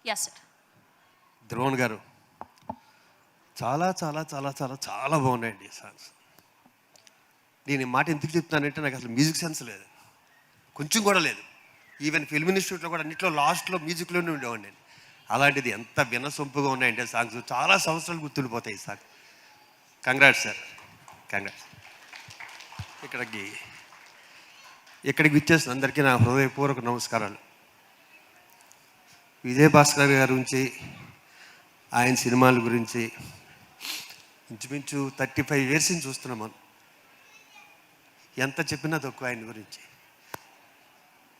Yes sir. Drone గారు చాలా చాలా చాలా చాలా చాలా బాగున్నాయండి సాంగ్స్. నేను ఈ మాట ఎందుకు చెప్తానంటే నాకు అసలు మ్యూజిక్ సెన్స్ లేదు, కొంచెం కూడా లేదు. ఈవెన్ ఫిల్మ్ ఇన్స్టిట్యూట్లో కూడా అన్నింటిలో లాస్ట్లో మ్యూజిక్లోనే ఉండేవాడిని నేను. అలాంటిది ఎంత వినసొంపుగా ఉన్నాయంటే సాంగ్స్, చాలా సంవత్సరాలు గుర్తుండిపోతాయి ఈ సాంగ్. Congrats sir, congrats. ఇక్కడికి విచ్చేసిన అందరికీ నా హృదయపూర్వక నమస్కారాలు. విజయభాస్కర్ గారి గురించి, ఆయన సినిమాల గురించి ఇంచుమించు 35 years నుంచి చూస్తున్నాం మనం. ఎంత చెప్పినా తక్కువ ఆయన గురించి.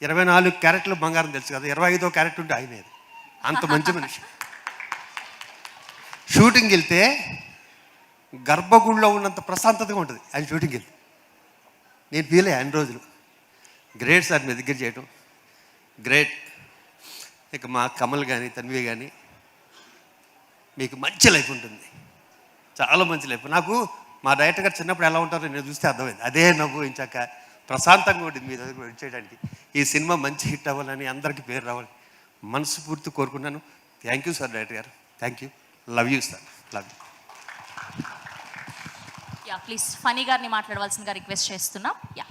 24 క్యారెక్టర్లు బంగారం తెలుసు కదా, 25వ క్యారెక్టర్ ఉంటే ఆయనేది. అంత మంచి మనిషి. షూటింగ్కి వెళ్తే గర్భగుడిలో ఉన్నంత ప్రశాంతతగా ఉంటుంది ఆయన షూటింగ్కి వెళ్తే. నేను ఫీల్ అయ్యా అన్ని రోజులు. గ్రేట్ సార్ మీ దగ్గర చేయటం, గ్రేట్. ఇక మా కమల్ కానీ తన్వి కానీ మీకు మంచి లైఫ్ ఉంటుంది, చాలా మంచి లైఫ్. నాకు మా డైరెక్టర్ గారు చిన్నప్పుడు ఎలా ఉంటారో నేను చూస్తే అర్థమైంది. అదే నవ్వు ఇంచాక ప్రశాంతంగా ఉంటుంది మీ దగ్గర వచ్చేయడానికి. ఈ సినిమా మంచి హిట్ అవ్వాలని, అందరికీ పేరు రావాలి మనస్ఫూర్తి కోరుకున్నాను. థ్యాంక్ యూ సార్ డైరెక్టర్ గారు, thank you. Love you sir, love you. Yeah please Phani గారిని మాట్లాడవలసిందిగా రిక్వెస్ట్ చేస్తున్నాం. యా.